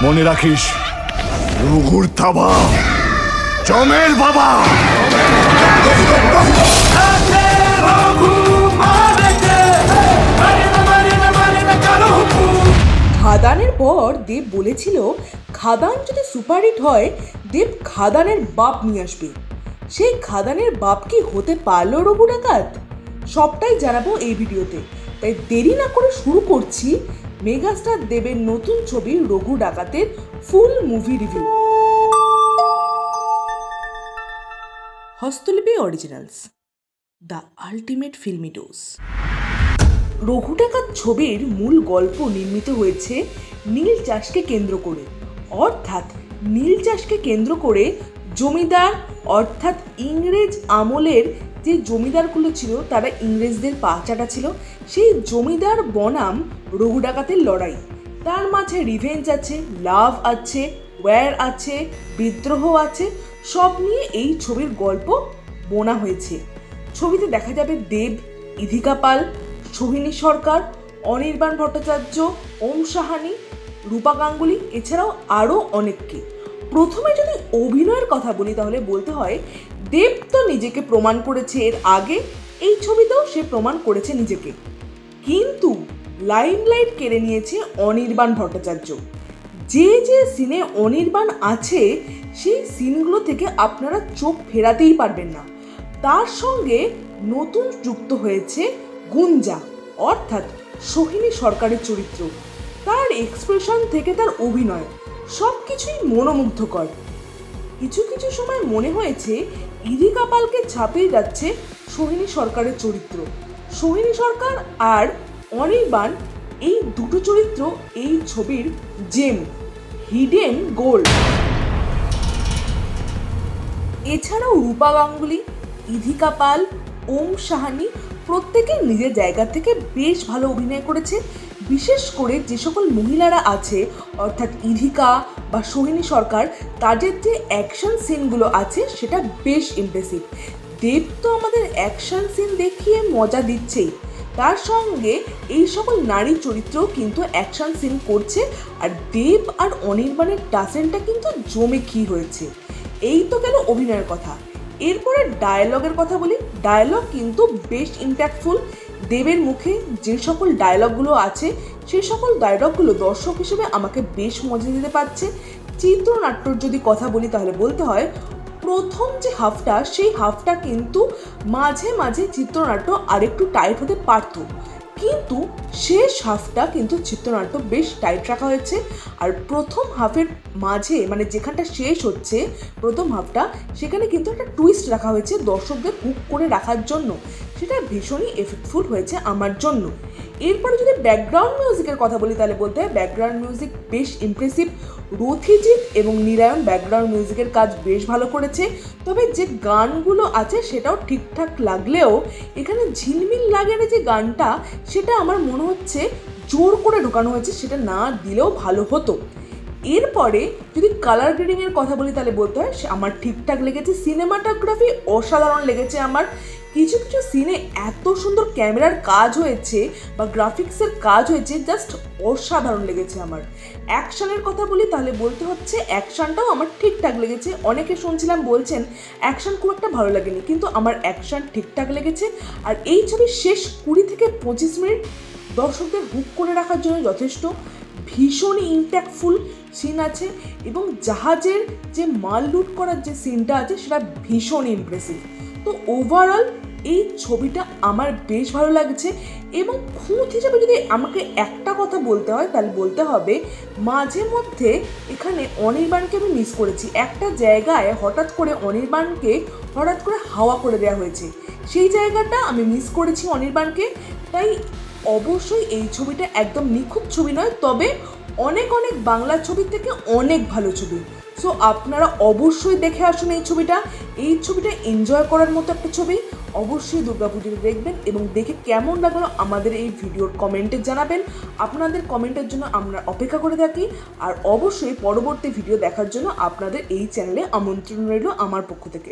মনে রাখিস, রঘুর থাবা জমের বাবা। খাদানের পর দেব বলেছিল খাদান যদি সুপারহিট হয় দেব খাদানের বাপ নিয়ে আসবে। সেই খাদানের বাপ কি হতে পারলো রঘু ডাকাত? সবটাই জানাবো এই ভিডিওতে, তাই দেরি না করে শুরু করছি মেগাস্টার দেবের নতুন ছবি রঘু ডাকাতের full movie review. Hastalipi originals, the ultimate filmy dose. Raghu Dakat ছবির মূল গল্প নির্মিত হয়েছে নীল চাষকে কেন্দ্র করে, অর্থাৎ নীল চাষকে কেন্দ্র করে জমিদার অর্থাৎ ইংরেজ আমলের যে জমিদারগুলো ছিল তারা ইংরেজদের পা চাটা ছিল, সেই জমিদার বনাম রঘু ডাকাতের লড়াই। তার মাঝে রিভেঞ্জ আছে, লাভ আছে, ওয়্যার আছে, বিদ্রোহ আছে, সব নিয়ে এই ছবির গল্প বোনা হয়েছে। ছবিতে দেখা যাবে দেব, ইধিকা পাল, সোহিনী সরকার, অনির্বাণ ভট্টাচার্য, ওম সাহানি, রূপা গাঙ্গুলি, এছাড়াও আরও অনেককে। প্রথমে যদি অভিনয়ের কথা বলি তাহলে বলতে হয় দেব তো নিজেকে প্রমাণ করেছে, এর আগে এই ছবিতেও সে প্রমাণ করেছে নিজেকে, কিন্তু লাইমলাইট কেড়ে নিয়েছে অনির্বাণ ভট্টাচার্য। যে যে সিনে অনির্বাণ আছে সেই সিনগুলো থেকে আপনারা চোখ ফেরাতেই পারবেন না। তার সঙ্গে নতুন যুক্ত হয়েছে গুঞ্জা অর্থাৎ সোহিনী সরকারের চরিত্র। তার এক্সপ্রেশন থেকে তার অভিনয় সব কিছুই মনোমুগ্ধকর। কিছু কিছু সময় মনে হয়েছে ইধিকা পালকে ছাপিয়ে যাচ্ছে সোহিনী সরকারের চরিত্র। সোহিনী সরকার আর অনির্বাণ এই দুটো চরিত্র এই ছবির জেম, হিডেন গোল্ড। এছাড়াও রূপা গাঙ্গুলি, ইধিকা পাল, ওম সাহানি প্রত্যেকে নিজের জায়গা থেকে বেশ ভালো অভিনয় করেছে। বিশেষ করে যে সকল মহিলারা আছে অর্থাৎ ইধিকা বা সোহিনী সরকার, তাদের যে অ্যাকশন সিনগুলো আছে সেটা বেশ ইমপ্রেসিভ। দেব তো আমাদের অ্যাকশন সিন দেখিয়ে মজা দিচ্ছেই, তার সঙ্গে এই সকল নারী চরিত্রও কিন্তু অ্যাকশন সিন করছে। আর দেব আর অনির্বাণের টাসেনটা কিন্তু জমে কি হয়েছে। এই তো গেল অভিনয়ের কথা। এরপরে ডায়ালগের কথা বলি। ডায়ালগ কিন্তু বেশ ইম্প্যাক্টফুল। দেবের মুখে যে সকল ডায়লগগুলো আছে সেই সকল ডায়লগগুলো দর্শক হিসেবে আমাকে বেশ মজা দিতে পারছে। চিত্রনাট্যর যদি কথা বলি তাহলে বলতে হয় প্রথম যে হাফটা সেই হাফটা কিন্তু মাঝে মাঝে চিত্রনাট্য আরেকটু টাইট হতে পারত, কিন্তু শেষ হাফটা কিন্তু চিত্রনাট্য বেশ টাইট রাখা হয়েছে। আর প্রথম হাফের মাঝে মানে যেখানটা শেষ হচ্ছে প্রথম হাফটা, সেখানে কিন্তু একটা টুইস্ট রাখা হয়েছে দর্শকদের হুক করে রাখার জন্য, সেটা ভীষণই এফেক্টফুল হয়েছে আমার জন্য। এরপরে যদি ব্যাকগ্রাউন্ড মিউজিকের কথা বলি তাহলে বলতে হয় ব্যাকগ্রাউন্ড মিউজিক বেশ ইমপ্রেসিভ। রথিজিৎ এবং নিরায়ণ ব্যাকগ্রাউন্ড মিউজিকের কাজ বেশ ভালো করেছে, তবে যে গানগুলো আছে সেটাও ঠিকঠাক লাগলেও এখানে ঝিলমিল লাগের যে গানটা সেটা আমার মনে হচ্ছে জোর করে ঢোকানো হয়েছে, সেটা না দিলেও ভালো হতো। এরপরে যদি কালার গ্রেডিংয়ের কথা বলি তাহলে বলতে হয় আমার ঠিকঠাক লেগেছে। সিনেমাটোগ্রাফি অসাধারণ লেগেছে আমার। কিছু কিছু সিনে এত সুন্দর ক্যামেরার কাজ হয়েছে বা গ্রাফিক্সের কাজ হয়েছে, জাস্ট অসাধারণ লেগেছে আমার। অ্যাকশানের কথা বলি তাহলে বলতে হচ্ছে অ্যাকশানটাও আমার ঠিকঠাক লেগেছে। অনেকে শুনছিলাম বলছেন অ্যাকশান খুব একটা ভালো লাগেনি, কিন্তু আমার অ্যাকশান ঠিকঠাক লেগেছে। আর এই ছবির শেষ 20 থেকে 25 মিনিট দর্শকদের হুক করে রাখার জন্য যথেষ্ট। ভীষণই ইম্প্যাক্টফুল সিন আছে এবং জাহাজের যে মাল লুট করার যে সিনটা আছে সেটা ভীষণই ইমপ্রেসিভ। তো ওভারঅল এই ছবিটা আমার বেশ ভালো লাগছে। এবং খুঁত হিসাবে যদি আমাকে একটা কথা বলতে হয় তাহলে বলতে হবে মাঝে মধ্যে এখানে অনির্বাণকে আমি মিস করেছি। একটা জায়গায় হঠাৎ করে অনির্বাণকে হঠাৎ করে হাওয়া করে দেওয়া হয়েছে, সেই জায়গাটা আমি মিস করেছি অনির্বাণকে। তাই অবশ্যই এই ছবিটা একদম নিখুঁত ছবি নয়, তবে অনেক অনেক বাংলা ছবির থেকে অনেক ভালো ছবি। সো আপনারা অবশ্যই দেখে আসুন এই ছবিটা। এই ছবিটা এনজয় করার মতো একটা ছবি। অবশ্যই দুর্গাপুজোতে দেখবেন এবং দেখে কেমন লাগলো আমাদের এই ভিডিওর কমেন্টে জানাবেন। আপনাদের কমেন্টের জন্য আমরা অপেক্ষা করে থাকি। আর অবশ্যই পরবর্তী ভিডিও দেখার জন্য আপনাদের এই চ্যানেলে আমন্ত্রণ রইল আমার পক্ষ থেকে।